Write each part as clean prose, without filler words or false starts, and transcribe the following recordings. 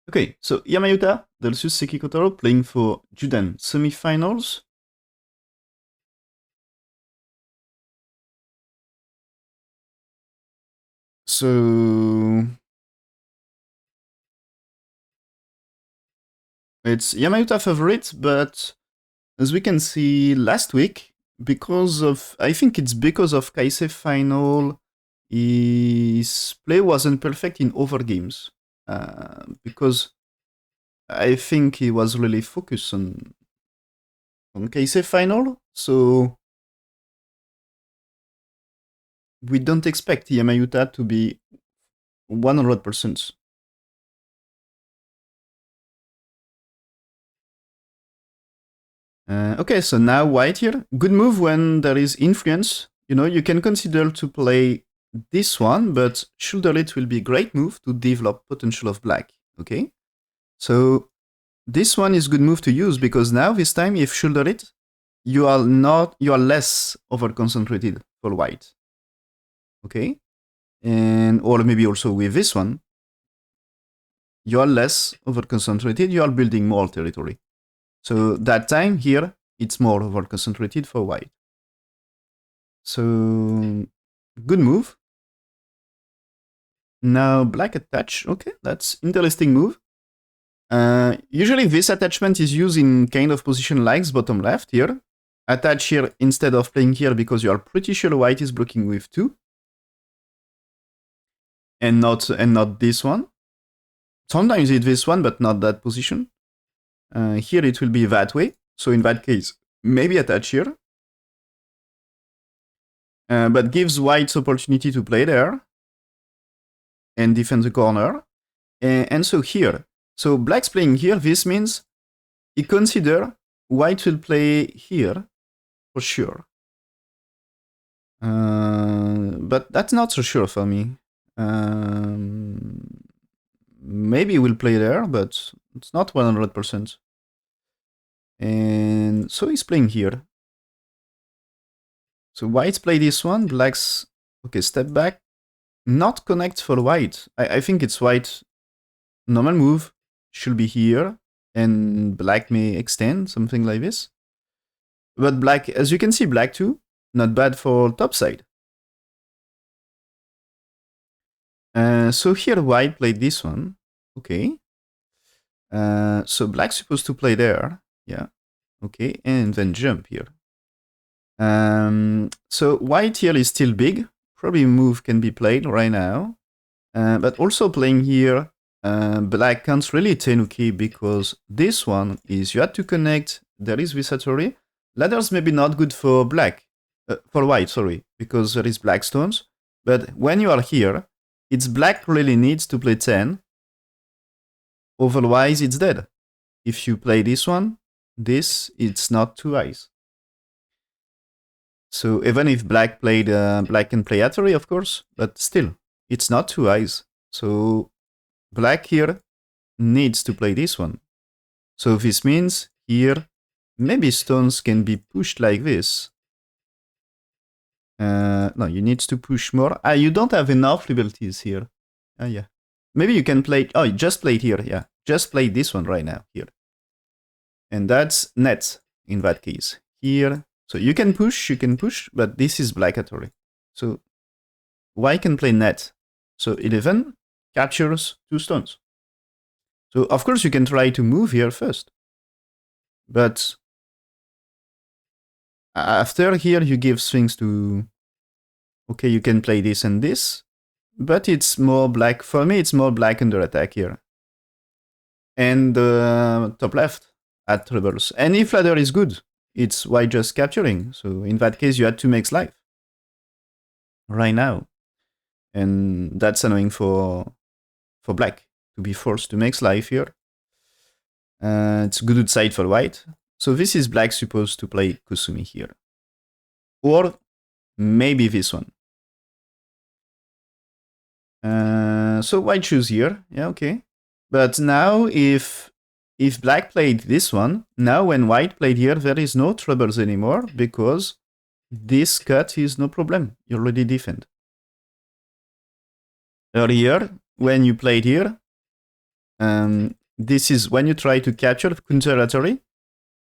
Okay, so Iyama versus Seki Kotaro playing for Judan Semifinals. So it's Iyama favorite, but as we can see last week, I think it's because of Kaise final, his play wasn't perfect in over games. Because I think he was really focused on Kaise final, so we don't expect Iyama to be 100%. Okay, so now white here. Good move when there is influence. You know, you can consider to play this one, but shoulder it will be a great move to develop potential of black. Okay, so this one is good move to use because now this time if shoulder it, you are less over concentrated for white. Okay, and or maybe also with this one, you are less over concentrated. You are building more territory. So that time here, it's more over concentrated for white. So good move. Now black attach. Okay, that's interesting move. Usually this attachment is used in kind of position like bottom left here. Attach here instead of playing here because you are pretty sure white is blocking with 2. And not this one. Sometimes it's this one, but not that position. Here it will be that way. So in that case, maybe attach here. But gives white's opportunity to play there and defend the corner. And so here, so black's playing here, this means he consider white will play here for sure. But that's not so sure for me. Maybe we'll play there, but it's not 100%. And so he's playing here. So white's play this one, black's, okay, step back. Not connect for white. I think it's white. Normal move should be here, and black may extend, something like this. But black, as you can see, black too, not bad for top side. So here white played this one. Okay. So black's supposed to play there. Yeah. Okay. And then jump here. So white here is still big. Probably move can be played right now. But also playing here, black can't really tenuki because this one is you had to connect. There is Visatory. Ladders maybe not good for black. For white, sorry, because there is black stones. But when you are here, it's black really needs to play 10. Otherwise, it's dead. If you play this one, this, it's not 2 eyes. So even if black played, black can play Atari, of course, but still, it's not 2 eyes. So black here needs to play this one. So this means here, maybe stones can be pushed like this. No, you need to push more. You don't have enough liberties here. Yeah. Maybe you can play, you just played here, yeah. Just play this one right now, here. And that's net, in that case. Here, so you can push, but this is black Atari. So white can play net. So 11 captures 2 stones. So of course you can try to move here first. But after here you give swings to, okay, you can play this and this, but it's more black, for me it's more black under attack here. And top left at trebles. And if ladder is good, it's white just capturing. So in that case you had to make life right now. And that's annoying for black to be forced to make life here. It's good side for white. So this is black supposed to play Kusumi here. Or maybe this one. So white choose here. Yeah, okay. But now if black played this one, now when white played here, there is no troubles anymore because this cut is no problem. You already defend. Earlier, when you played here, This is when you try to capture counter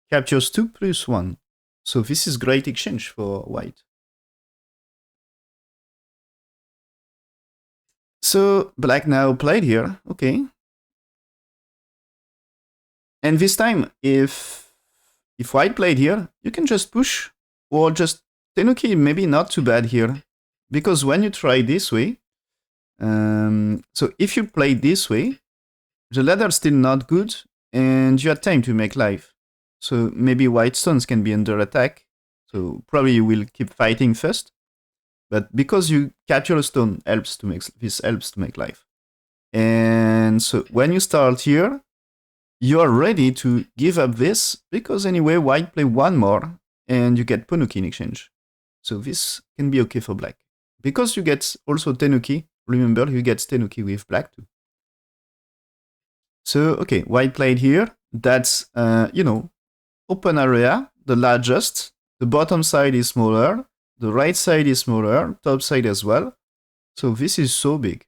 captures 2+1. So this is great exchange for white. So black now played here, okay. And this time, if white played here, you can just push or just tenuki, maybe not too bad here. Because when you try this way, so if you play this way, the ladder's still not good, and you had time to make life. So maybe white stones can be under attack. So probably you will keep fighting first. But because you capture a stone helps to make life. And so when you start here, you are ready to give up this, because anyway white play one more and you get Ponuki in exchange. So this can be okay for black. Because you get also Tenuki, remember you get Tenuki with black too. So okay, white played here. That's, open area, the largest. The bottom side is smaller. The right side is smaller, top side as well. So this is so big.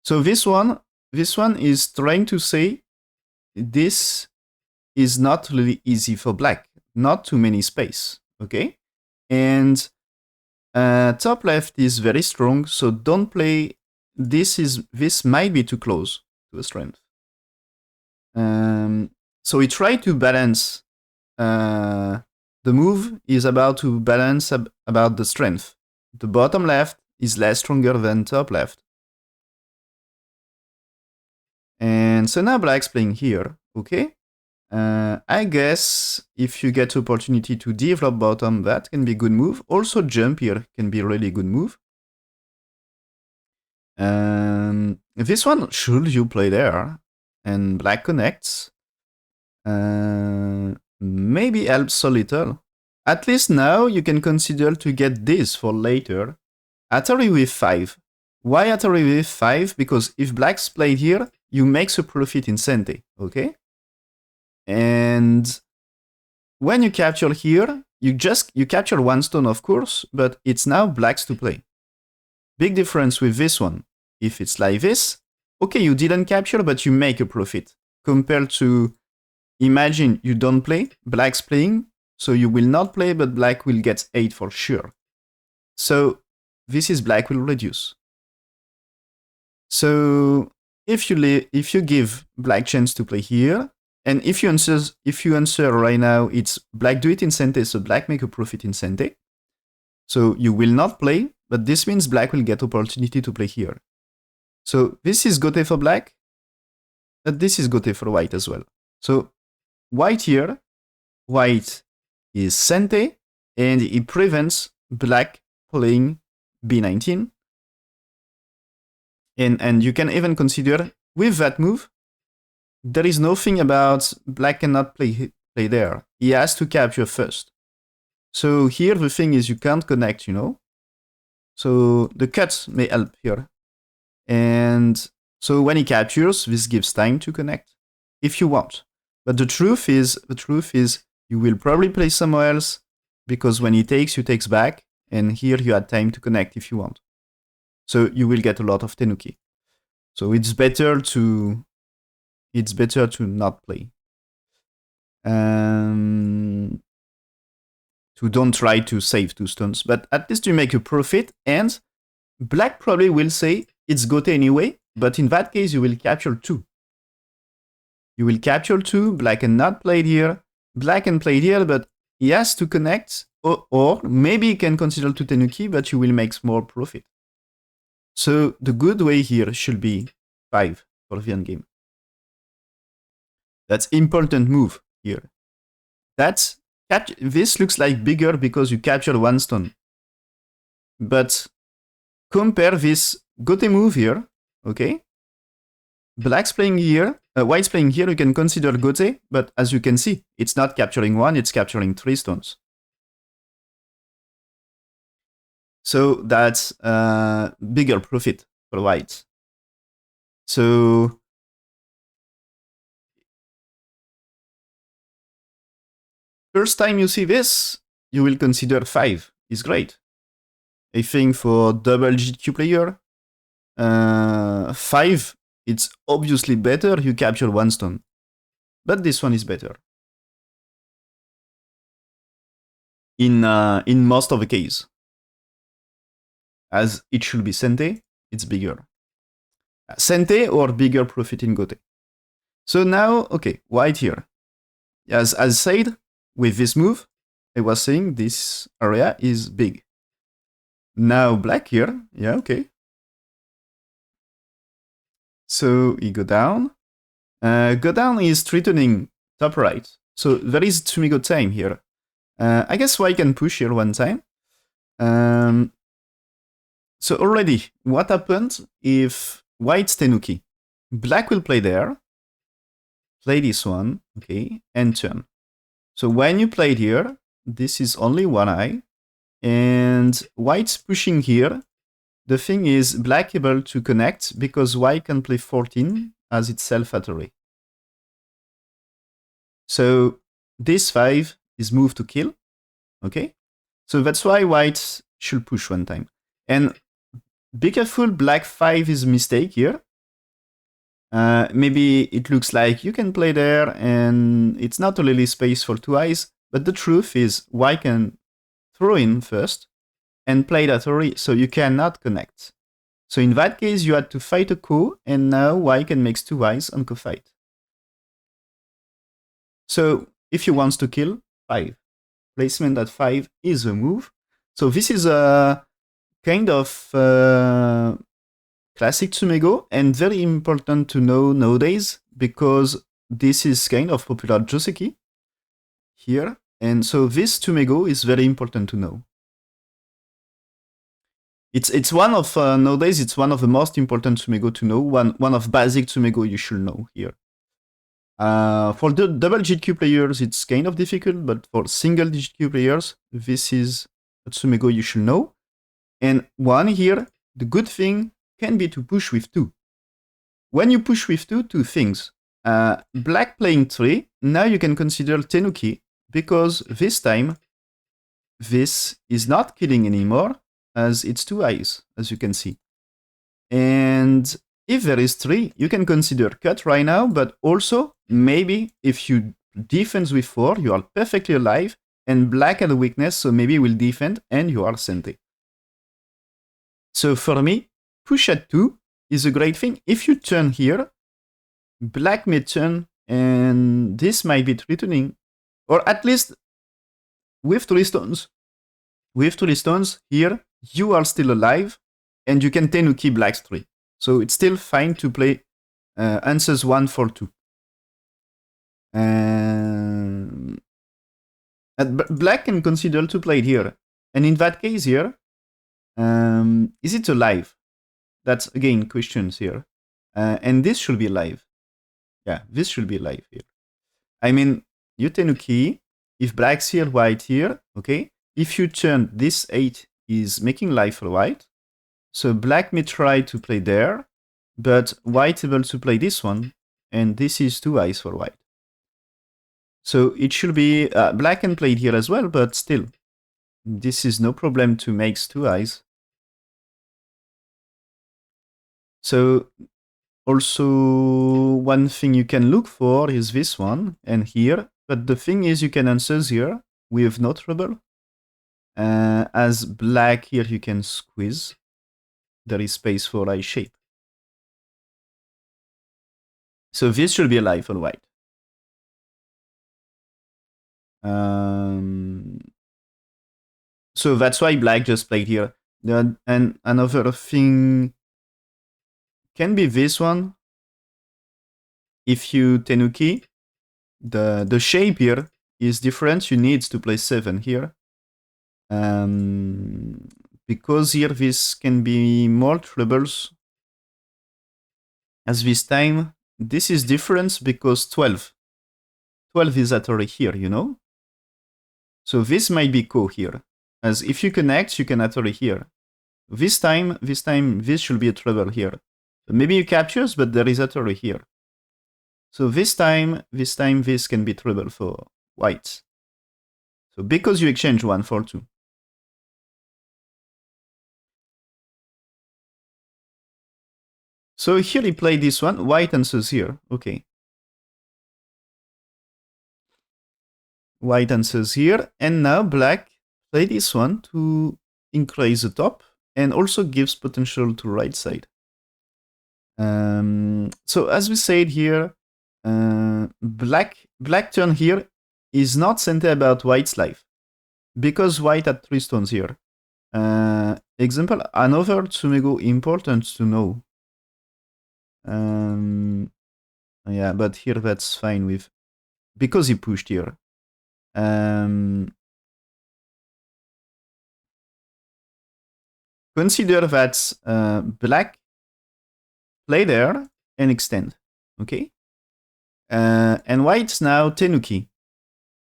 So this one is trying to say this is not really easy for black. Not too many space, okay? And top left is very strong, so don't play. This might be too close to a strength. So we try to balance. The move is about to balance about the strength. The bottom left is less stronger than top left. And so now black's playing here, okay? I guess if you get opportunity to develop bottom, that can be a good move. Also jump here can be a really good move. This one, should you play there? And black connects. Maybe helps a little. At least now you can consider to get this for later. Atari with 5. Why Atari with 5? Because if black's played here, you make a profit in Sente, okay? And when you capture here, you capture one stone, of course, but it's now black's to play. Big difference with this one. If it's like this, okay, you didn't capture, but you make a profit. Compared to, imagine you don't play, black's playing, so you will not play, but black will get 8 for sure. So this is black will reduce. So if you give black chance to play here, and if you answer right now, it's black do it in Sente, so black make a profit in Sente. So you will not play, but this means black will get opportunity to play here. So this is Gote for black, but this is Gote for white as well. So white here, white is Sente, and it prevents black playing b19. And you can even consider, with that move, there is nothing about black cannot play there. He has to capture first. So here the thing is you can't connect, So the cut may help here. And so when he captures, this gives time to connect, if you want. But the truth is you will probably play somewhere else, because when he takes, you takes back, and here you had time to connect if you want. So you will get a lot of tenuki. So it's better to not play. To don't try to save 2 stones, but at least you make a profit, and black probably will say it's Gote anyway, but in that case you will capture 2. You will capture 2, black cannot play here, black can play here, but he has to connect, or maybe he can consider 2 tenuki, but you will make more profit. So the good way here should be 5 for the end game. That's important move here. This looks like bigger because you capture 1 stone. But compare this Gote move here, okay? Black's playing here, white's playing here, you can consider Gote, but as you can see, it's not capturing 1, it's capturing 3 stones. So that's bigger profit for white. So first time you see this, you will consider 5 is great. I think for double GQ player, 5 it's obviously better you capture one stone. But this one is better. In most of the case. As it should be Sente, it's bigger. Sente or bigger profit in Gote. So now, okay, white here. As said, with this move, I was saying this area is big. Now black here, yeah, okay. So you go down. Go down is threatening top right. So there is Tsumigo time here. I guess white can push here one time. So already, what happens if white's Tenuki? Black will play there, play this one, okay, and turn. So when you played here, this is only one eye, and white's pushing here. The thing is, black able to connect because white can play 14 as itself at array. So this 5 is moved to kill, okay? So that's why white should push one time. And be careful, black 5 is a mistake here. Maybe it looks like you can play there and it's not really space for two eyes, but the truth is white can throw in first and play that already, so you cannot connect. So in that case, you had to fight a ko, and now white can make two eyes on co-fight. So if you want to kill, 5. Placement at 5 is a move. So this is a kind of classic Tsumego, and very important to know nowadays, because this is kind of popular Joseki here. And so this Tsumego is very important to know. It's one of, nowadays, it's one of the most important Tsumego to know, one of basic Tsumego you should know here. For the double GQ players, it's kind of difficult, but for single GQ players, this is a Tsumego you should know. And one here, the good thing can be to push with 2. When you push with 2, two things. Black playing 3, now you can consider Tenuki, because this time, this is not killing anymore, as it's 2 eyes, as you can see. And if there is 3, you can consider cut right now, but also, maybe if you defend with 4, you are perfectly alive, and black had a weakness, so maybe you will defend, and you are Sente. So for me, push at 2 is a great thing. If you turn here, black may turn, and this might be threatening, or at least with 3 stones. With 3 stones here, you are still alive, and you can Tenuki black's 3. So it's still fine to play answers 1 for 2. Black can consider to play it here. And in that case here, is it alive? That's, again, questions here. And this should be alive. Yeah, this should be alive here. I mean, you Tenuki, if black's here, white here, okay? If you turn, this 8 is making life for white. So black may try to play there, but white able to play this one, and this is 2 eyes for white. So it should be, black can play it here as well, but still, this is no problem to make 2 eyes. So also, one thing you can look for is this one, and here, but the thing is you can answer here with no trouble. As black here, you can squeeze. There is space for eye shape. So this should be alive for white. So that's why black just played here. And another thing can be this one. If you Tenuki, the shape here is different. You need to play 7 here. Because here this can be more troubles. As this time, this is different because 12. 12 is at already here, you know? So this might be ko here. As if you connect, you can Atari here. This time, this should be a trouble here. So maybe you captures, but there is Atari here. So this time, this can be trouble for whites. So because you exchange 1 for 2. So here he played this one, white answers here, okay. White answers here, and now black play this one to increase the top, and also gives potential to right side. So as we said here, black turn here is not centered about white's life, because white had 3 stones here. Example, another Tsumego important to know. Yeah, but here that's fine with, because he pushed here. Consider that black play there and extend, okay? And white's now Tenuki.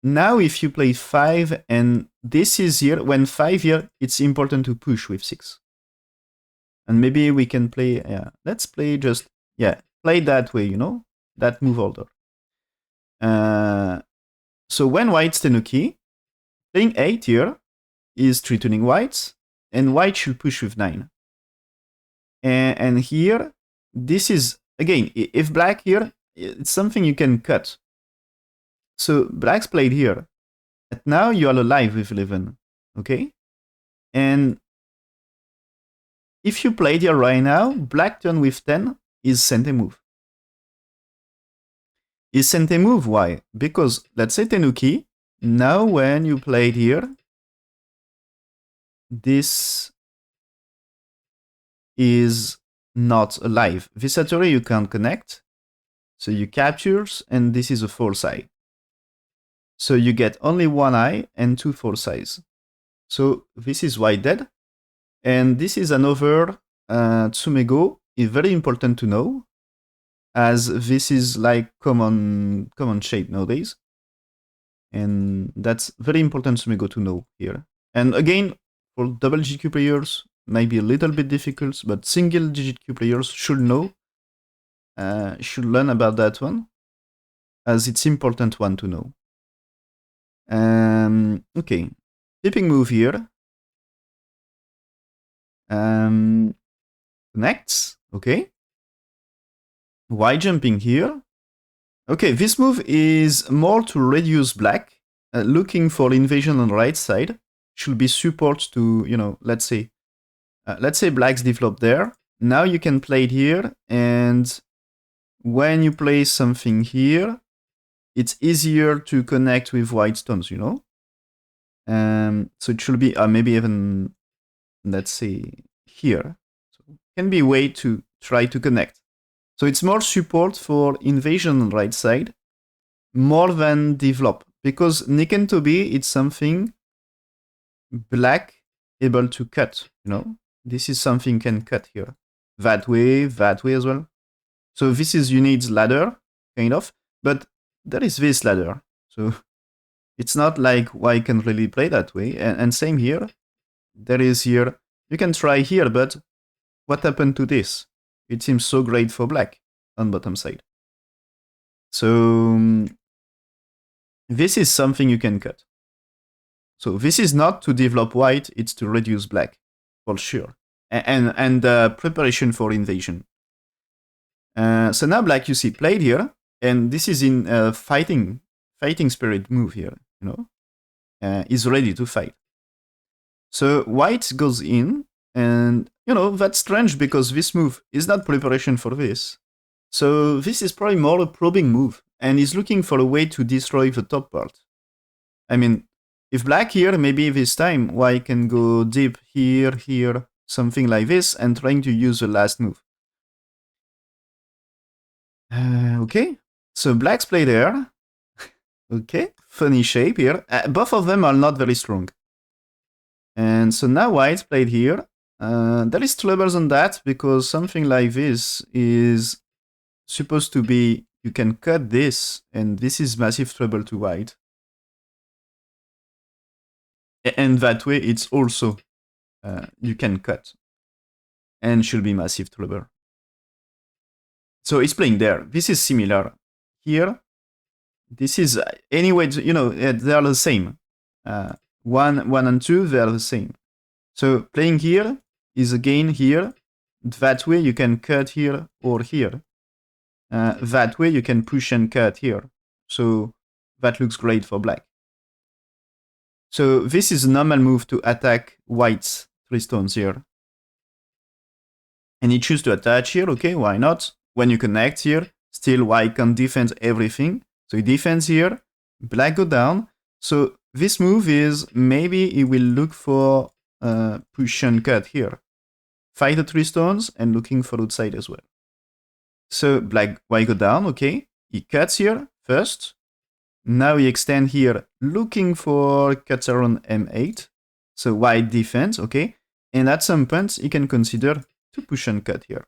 Now if you play 5 and this is here, when 5 here, it's important to push with 6. And maybe we can play, yeah, let's play just, yeah, play that way, you know, that move order. So when white's Tenuki, playing 8 here is threatening whites, and white should push with 9. And here, this is, again, if black here, it's something you can cut. So black's played here. And now you are alive with 11, okay? And if you played here right now, black turn with 10 is Sente move. Is Sente move, why? Because, let's say Tenuki, now when you played here, this is not alive. Visatori you can't connect, so you captures, and this is a false eye. So you get only 1 eye and 2 false eyes. So this is white dead, and this is another Tsumego, is very important to know, as this is like common shape nowadays. And that's very important Tsumego to know here. And again, for double GQ players, maybe a little bit difficult, but single GQ players should know, should learn about that one, as it's important one to know. Okay, tipping move here. Connects, okay. Why jumping here? Okay, this move is more to reduce black, looking for invasion on the right side. Should be support to, you know, let's say black's develop there. Now you can play it here, and when you play something here, it's easier to connect with white stones, you know? So it should be maybe even, let's say, here. So it can be a way to try to connect. So it's more support for invasion on the right side, more than develop. Because Niken Tobi, it's something black able to cut, you know? This is something can cut here. That way as well. So this is, you need ladder, kind of. But there is this ladder. So it's not like why can really play that way. And same here. There is here. You can try here, but what happened to this? It seems so great for black on bottom side. So this is something you can cut. So this is not to develop white, it's to reduce black, for sure. And preparation for invasion. So now black, you see, played here, and this is in fighting spirit move here, you know, is ready to fight. So white goes in, and, you know, that's strange because this move is not preparation for this. So this is probably more a probing move, and is looking for a way to destroy the top part. I mean, if black here, maybe this time, white can go deep here, something like this, and trying to use the last move. Okay, so black's play there. Okay, funny shape here. Both of them are not very strong. And so now white's played here. There is troubles on that, because something like this is supposed to be, you can cut this, and this is massive trouble to white. And that way it's also, you can cut, and should be massive trouble. So he's playing there. This is similar. Here, this is, anyway, you know, they are the same. 1 and 2, they are the same. So playing here is again here. That way you can cut here or here. That way you can push and cut here. So that looks great for black. So this is a normal move to attack white's 3 stones here. And he chooses to attach here, okay, why not? When you connect here, still white can defend everything. So he defends here, black go down. So this move is maybe he will look for push and cut here. Fight the 3 stones and looking for outside as well. So black, white go down, okay. He cuts here first. Now he extend here, looking for cuts around M8. So white defense, okay. And at some point, he can consider to push and cut here.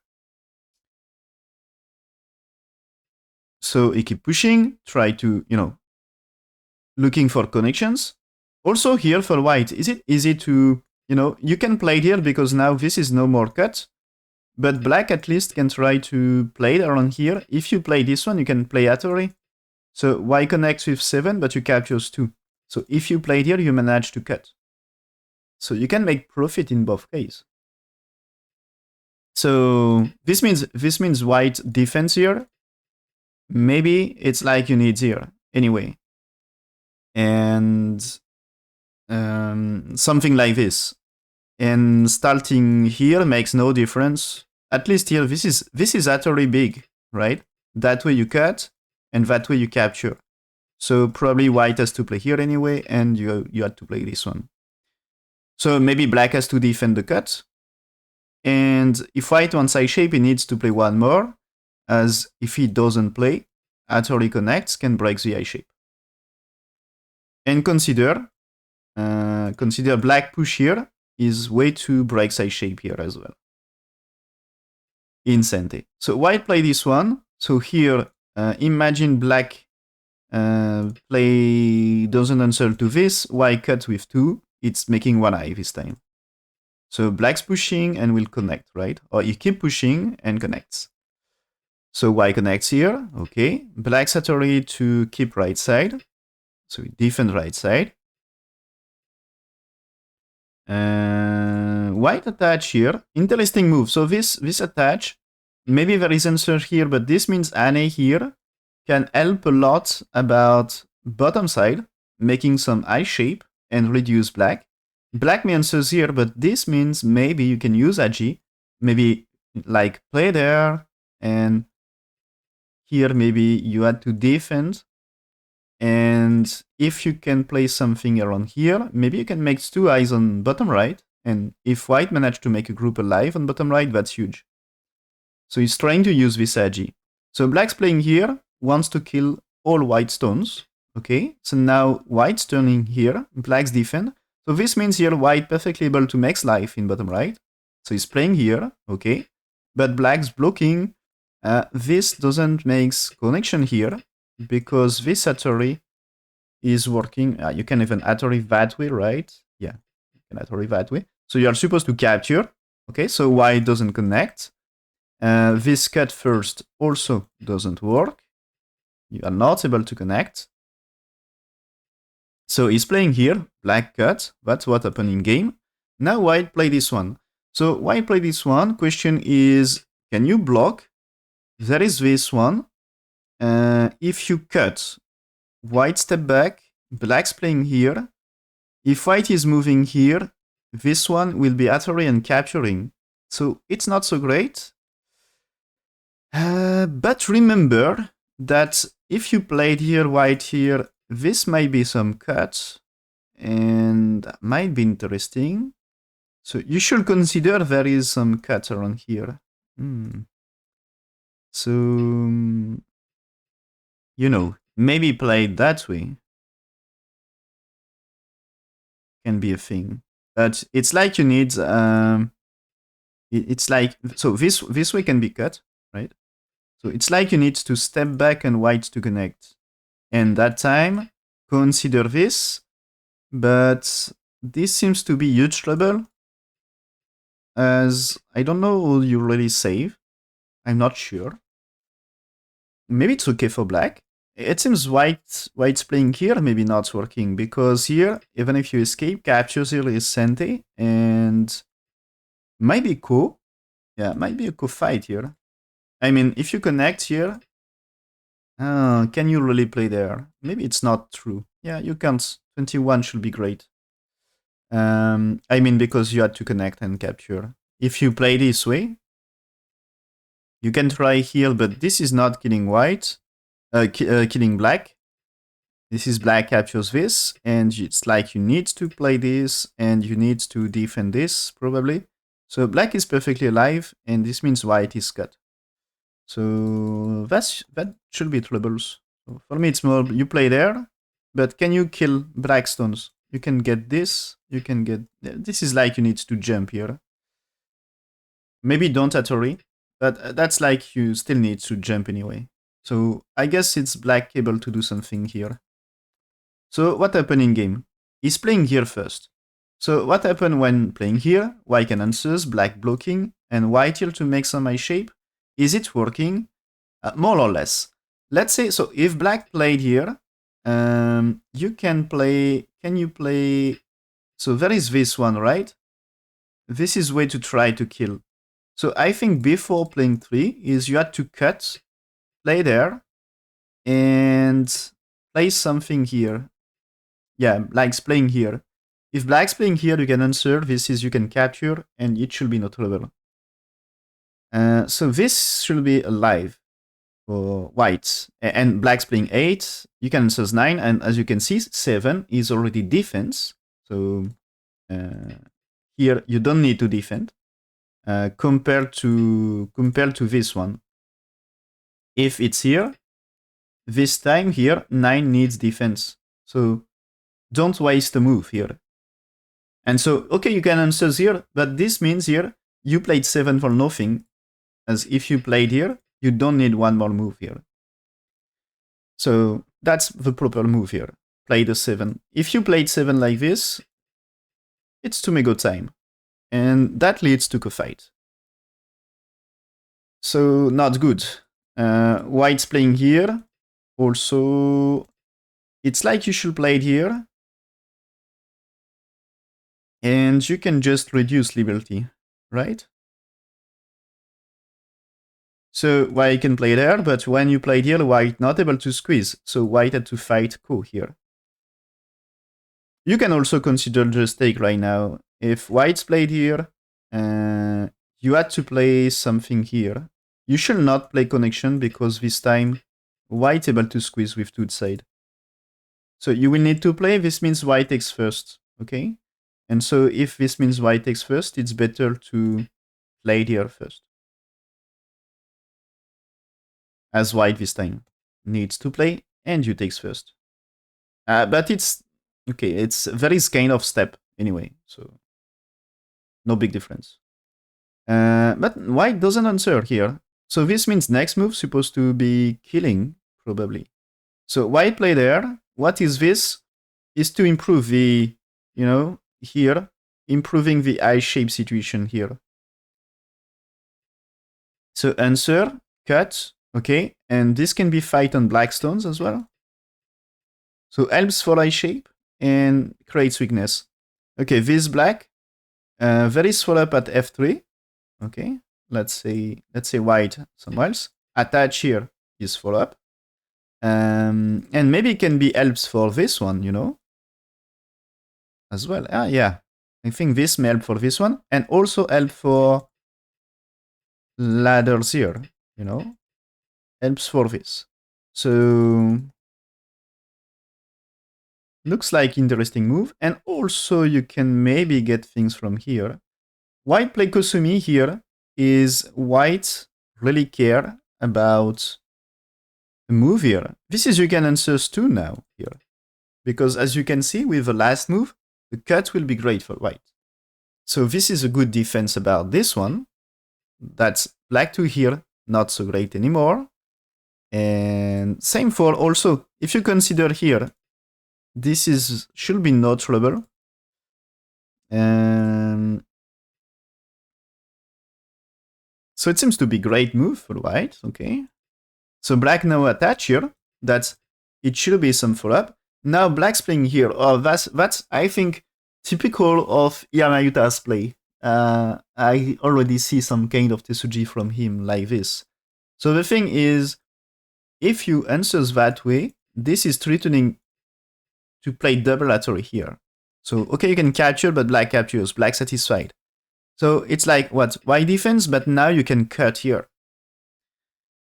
So he keep pushing, try to, looking for connections. Also here for white, is it easy to, you can play here because now this is no more cut. But black at least can try to play it around here. If you play this one, you can play Hattori. So white connects with 7, but you captures 2. So if you play here, you manage to cut. So you can make profit in both cases. So this means white defense here. Maybe it's like you need here anyway. And something like this. And starting here makes no difference. At least here, this is Hattori big, right? That way you cut, and that way you capture. So probably white has to play here anyway, and you had to play this one. So maybe black has to defend the cut. And if white wants I shape, he needs to play one more, as if he doesn't play, Hattori connects, can break the I shape. And consider black push here is way to break I shape here as well. In Sente. So white play this one. So here, imagine black play doesn't answer to this. White cut with 2. It's making 1 eye this time. So black's pushing and will connect, right? Or you keep pushing and connects. So white connects here, okay. Black's Hattori to keep right side. So we defend right side. White attach here. Interesting move. So this attach, maybe there is answer here, but this means Ane here can help a lot about bottom side, making some I shape and reduce black. Black may answers here, but this means maybe you can use Agi, maybe like play there, and here maybe you had to defend. And if you can play something around here, maybe you can make 2 eyes on bottom right. And if white managed to make a group alive on bottom right, that's huge. So he's trying to use this Agi. So black's playing here, wants to kill all white stones. Okay, so now white's turning here, black's defend. So this means here white perfectly able to make life in bottom right. So he's playing here, okay. But black's blocking. This doesn't make connection here because this Hattori is working. You can even Hattori that way, right? Yeah, you can Hattori that way. So you are supposed to capture. Okay, so white doesn't connect. This cut first also doesn't work. You are not able to connect. So he's playing here, black cut. That's what happened in game. Now white play this one. So white play this one. Question is, can you block? There is this one. If you cut, white step back, black's playing here. If white is moving here, this one will be Hattori and capturing. So it's not so great. But remember that if you played here, white here, this might be some cuts and that might be interesting. So you should consider there is some cuts around here. So, maybe play it that way. Can be a thing. But it's like you need, it's like, so this way can be cut, right? So it's like you need to step back and white to connect. And that time, consider this, but this seems to be huge trouble, as I don't know who you really save. I'm not sure. Maybe it's okay for black. It seems white's playing here, maybe not working, because here, even if you escape, captures here is Sente, and might be cool. Yeah, might be a co-fight here. I mean, if you connect here, can you really play there? Maybe it's not true. Yeah, you can't. 21 should be great. I mean, because you had to connect and capture. If you play this way, you can try heal, but this is not killing white, killing black. This is black captures this, and it's like you need to play this, and you need to defend this, probably. So black is perfectly alive, and this means white is cut. So that should be troubles. So for me, it's more you play there, but can you kill black stones? You can get this. You can get this is like you need to jump here. Maybe don't Atori, but that's like you still need to jump anyway. So I guess it's black able to do something here. So what happened in game? He's playing here first. So what happened when playing here? White can answers, black blocking, and white here to make some eye shape. Is it working? More or less. Let's say, so if black played here, you can play, can you play, so there is this one, right? This is way to try to kill. So I think before playing 3 is you had to cut, play there, and play something here. Yeah, black's playing here. If black's playing here, you can answer, this is you can capture, and it should be no trouble. So this should be alive for whites. And black's playing 8, you can answer 9, and as you can see, 7 is already defense. So here you don't need to defend. Compared to this one. If it's here, this time here, 9 needs defense. So don't waste a move here. And so, okay, you can answer here, but this means here, you played 7 for nothing. As if you played here, you don't need one more move here. So that's the proper move here. Play the 7. If you played 7 like this, it's too mega time. And that leads to a fight. So not good. White's playing here. Also, it's like you should play it here. And you can just reduce liberty, right? So white can play there, but when you played here, white not able to squeeze. So white had to fight Ko here. You can also consider just take right now. If white's played here, you had to play something here. You should not play connection because this time white able to squeeze with two side. So you will need to play, this means white takes first, okay? And so if this means white takes first, it's better to play here first. As white this time needs to play and you takes first. But it's, okay, it's very kind of step anyway, so no big difference. But white doesn't answer here. So this means next move supposed to be killing, probably. So white play there. What is this? Is to improve the, you know, here, improving the eye shape situation here. So answer, cut, okay, and this can be fight on black stones as well. So helps for eye shape and creates weakness. Okay, this black, very swell up at F3. Okay, let's say white somewhere else. Attach here is follow up. And maybe it can be helps for this one, you know, as well. Yeah, I think this may help for this one, and also help for ladders here, you know, helps for this. So looks like interesting move, and also you can maybe get things from here. White play Kosumi here is white really care about the move here. This is you can answers too now here. Because as you can see with the last move, the cut will be great for white. So this is a good defense about this one. That's black to here, not so great anymore. And same for also, if you consider here, this is should be no trouble. So it seems to be great move for white, okay. So black now attach here, that's, it should be some follow-up. Now black's playing here, oh, that's I think, typical of Iyama Yuta's play. I already see some kind of Tesuji from him like this. So the thing is, if you answers that way, this is threatening to play double Atari here. So, okay, you can capture, but black captures, black satisfied. So it's like, what, white defense, but now you can cut here.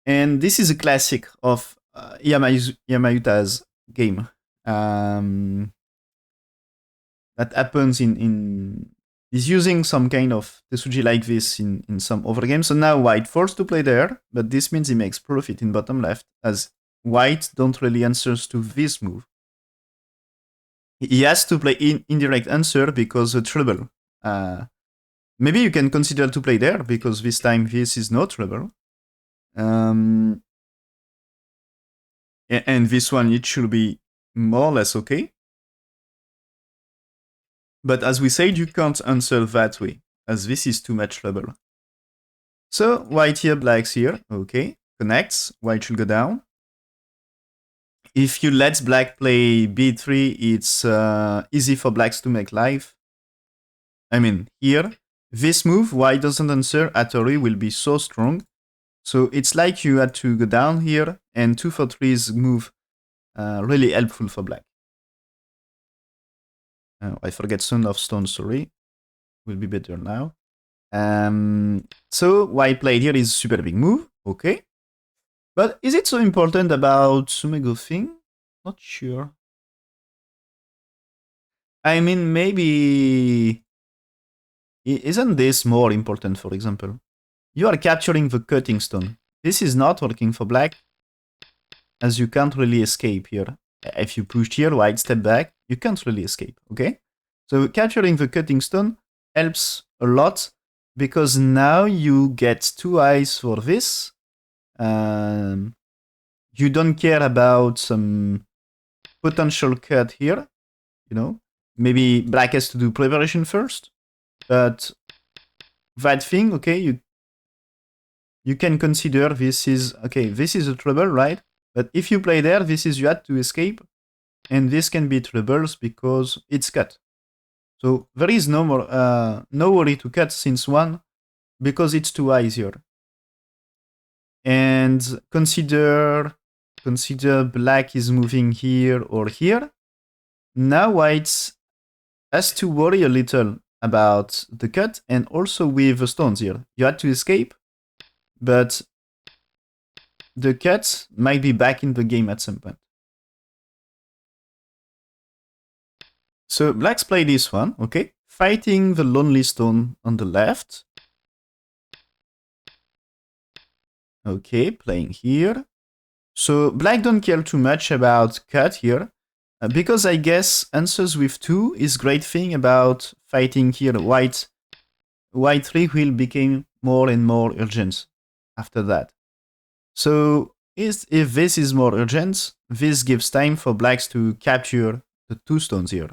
And this is a classic of Yutah's game. That happens in is using some kind of Tesuji like this in some other games. So now white forced to play there, but this means he makes profit in bottom left, as white don't really answers to this move. He has to play indirect answer because the trouble. Maybe you can consider to play there, because this time this is no trouble. And this one, it should be more or less okay. But as we said, you can't answer that way, as this is too much trouble. So white here, black's here, okay, connects, white should go down. If you let black play b3, it's easy for blacks to make life. I mean, here, this move, white doesn't answer, Atari will be so strong. So it's like you had to go down here, and 2 for 3's move really helpful for black. I forget Sound of Stone, sorry. Will be better now. So white played here is super big move, okay. But is it so important about Sumego thing? Not sure. I mean, maybe... Isn't this more important, for example? You are capturing the cutting stone. This is not working for black, as you can't really escape here. If you push here, white step back, you can't really escape, okay? So capturing the cutting stone helps a lot, because now you get 2 eyes for this. You don't care about some potential cut here, you know? Maybe black has to do preparation first, but that thing, okay, you can consider this is, okay, this is a trouble, right? But if you play there, this is you had to escape, and this can be troubles because it's cut. So there is no more, no worry to cut since 1, because it's too easier. And consider black is moving here or here. Now white has to worry a little about the cut, and also with the stones here. You had to escape, but the cut might be back in the game at some point. So blacks play this one, okay? Fighting the lonely stone on the left. Okay, playing here. So black don't care too much about cut here, because I guess answers with 2 is great thing about fighting here. White 3 will become more and more urgent after that. So if this is more urgent, this gives time for blacks to capture the 2 stones here.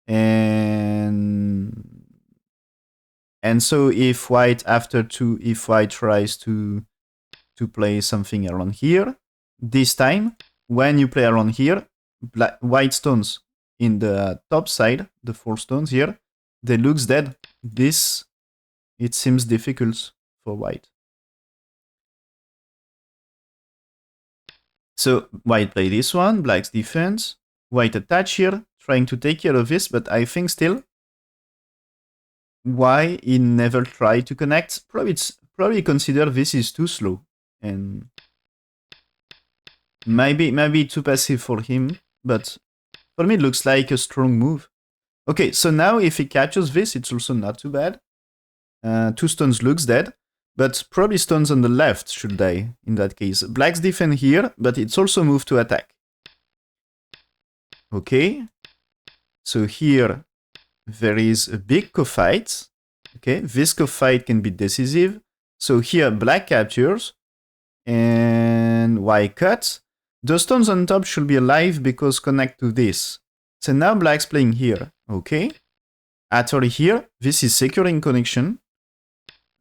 And so if white after 2, if white tries to play something around here, this time when you play around here, white stones in the top side, the 4 stones here, they looks dead. This, it seems difficult for white. So white play this one, black's defense, white attach here, trying to take care of this, but I think still why he never tried to connect. Probably consider this is too slow, and maybe too passive for him, but for me it looks like a strong move. Okay, so now if he catches this, it's also not too bad. 2 stones looks dead, but probably stones on the left should die in that case. Black's defend here, but it's also move to attack. Okay, so here there is a big co-fight. Okay, this co-fight can be decisive. So here black captures, and white cuts. The stones on top should be alive because connect to this. So now black's playing here. Okay, Atari here. This is securing connection.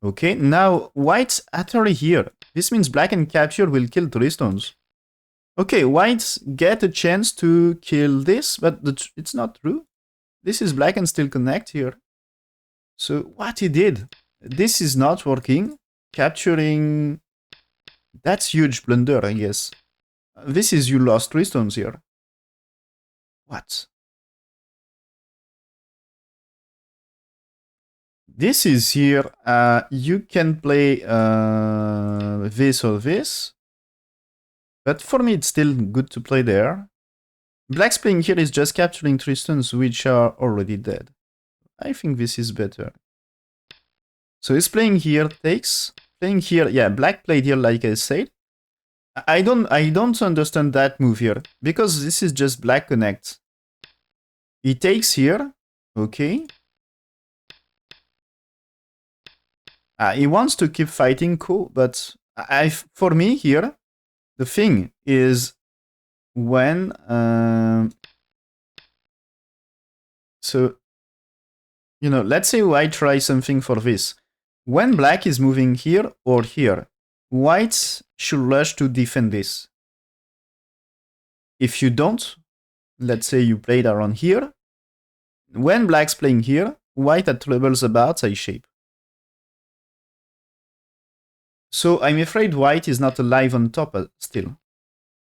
Okay, now white's Atari here. This means black and capture will kill 3 stones. Okay, whites get a chance to kill this, but it's not true. This is black and still connect here. So what he did, this is not working. Capturing, that's huge blunder, I guess. This is you lost 3 stones here. What? This is here. You can play this or this. But for me, it's still good to play there. Black's playing here is just capturing 3 stones, which are already dead. I think this is better. So he's playing here, takes. Playing here, yeah, black played here like I said. I don't understand that move here. Because this is just black connect. He takes here. Okay. He wants to keep fighting, cool. But for me here, the thing is when... so, you know, let's say I try something for this. When black is moving here or here, white should rush to defend this. If you don't, let's say you played around here, when black's playing here, white at troubles about I shape. So I'm afraid white is not alive on top still.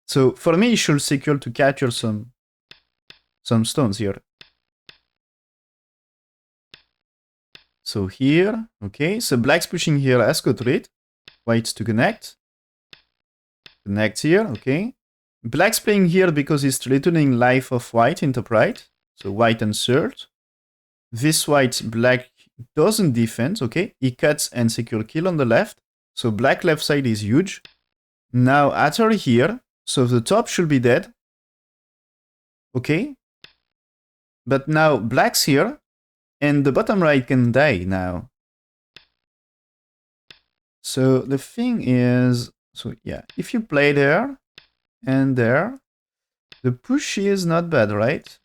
So for me, it should secure to capture some stones here. So here, okay, so black's pushing here as trade. White to connect. Connect here, okay. Black's playing here because he's returning life of white into pride. So white insert. This white, black doesn't defend, okay. He cuts and secure kill on the left. So black left side is huge. Now after here, so the top should be dead. Okay. But now black's here. And the bottom right can die now. So the thing is, so yeah, if you play there and there, the push is not bad, right?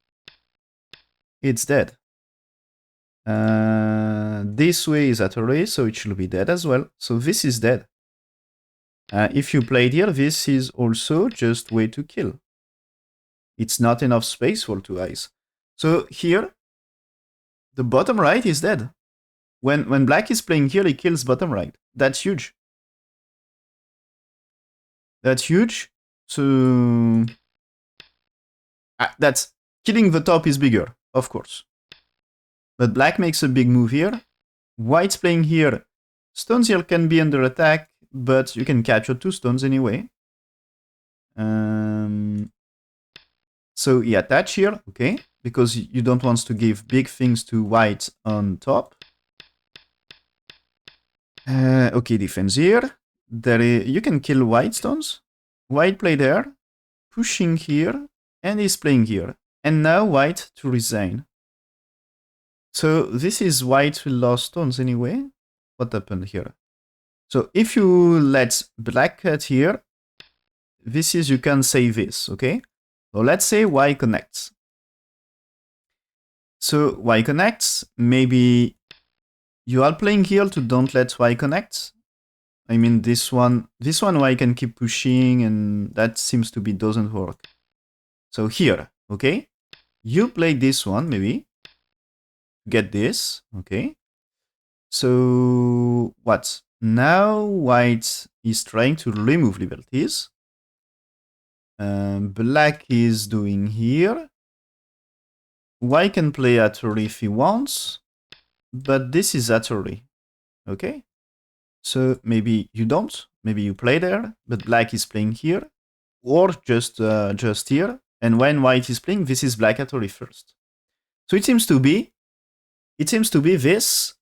It's dead. This way is at a race, so it should be dead as well. So this is dead. If you played here, this is also just way to kill. It's not enough space for 2 eyes. So here, the bottom right is dead. When black is playing here, he kills bottom right. That's huge. That's huge. So that's killing the top is bigger, of course. But black makes a big move here. White's playing here. Stones here can be under attack, but you can capture 2 stones anyway. So he attach here, okay, because you don't want to give big things to white on top. Okay, defense here. You can kill white stones. White play there, pushing here, and he's playing here. And now white to resign. So this is white with lost stones anyway. What happened here? So if you let black cut here, this is, you can say this, okay? So let's say Y connects. So Y connects, maybe you are playing here to don't let Y connect. I mean, this one Y can keep pushing, and that seems to be doesn't work. So here, okay? You play this one, maybe. Get this, okay? So what? Now white is trying to remove liberties. Black is doing here. White can play Atari if he wants, but this is Atari, okay? So maybe you don't, maybe you play there, but black is playing here, or just here. And when white is playing, this is black Atari first. So it seems to be this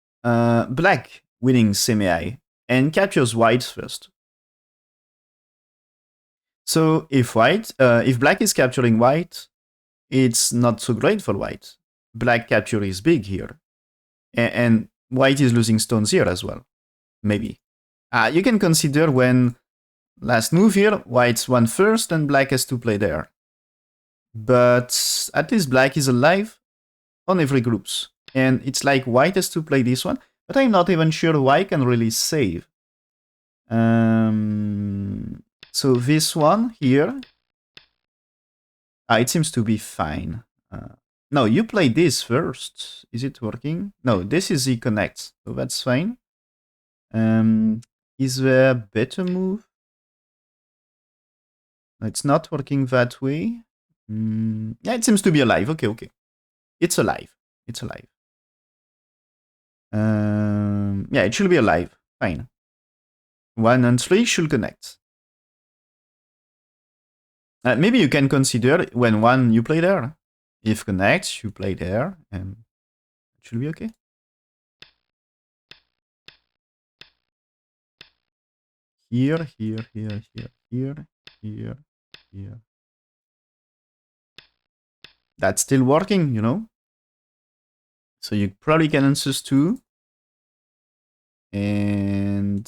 black winning semi and captures white first. So if black is capturing white, it's not so great for white. Black capture is big here, and white is losing stones here as well. Maybe you can consider when last move here, white's won first and black has to play there. But at least black is alive on every groups, and it's like white has to play this one. But I'm not even sure white can really save. So this one here, it seems to be fine. No, you play this first. Is it working? No, this is the connect, so that's fine. Is there a better move? It's not working that way. Yeah, it seems to be alive. Okay, okay. It's alive. It's alive. Yeah, it should be alive. Fine. 1 and 3 should connect. Maybe you can consider when 1 you play there. If connects, you play there, and it should be okay. Here, here, here, here, here, here, here. That's still working, you know? So you probably can answers 2. And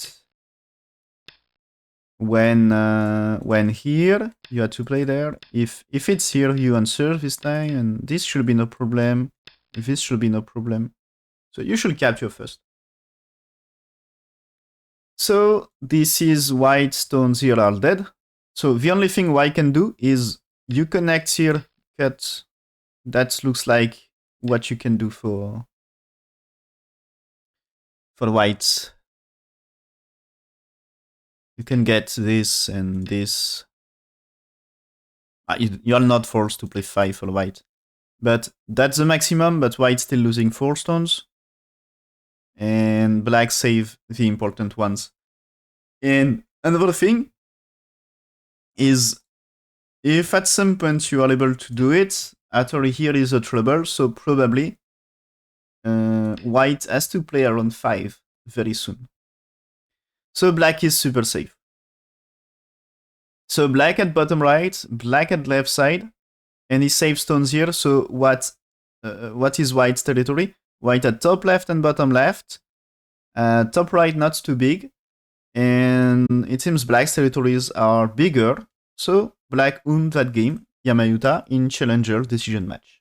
when here, you have to play there. If it's here, you answer this time, and this should be no problem. This should be no problem. So you should capture first. So this is white stones here are dead. So the only thing white can do is you connect here, cut. That looks like what you can do for whites. You can get this and this. You're not forced to play 5 for white. But that's the maximum, but white's still losing 4 stones. And black save the important ones. And another thing is, if at some point you are able to do it, actually here is a trouble, so probably white has to play around 5 very soon. So black is super safe. So black at bottom right, black at left side, and he saves stones here. So what is white's territory? White at top left and bottom left. Top right not too big. And it seems black's territories are bigger. So black won that game, Iyama Yuta, in Challenger decision match.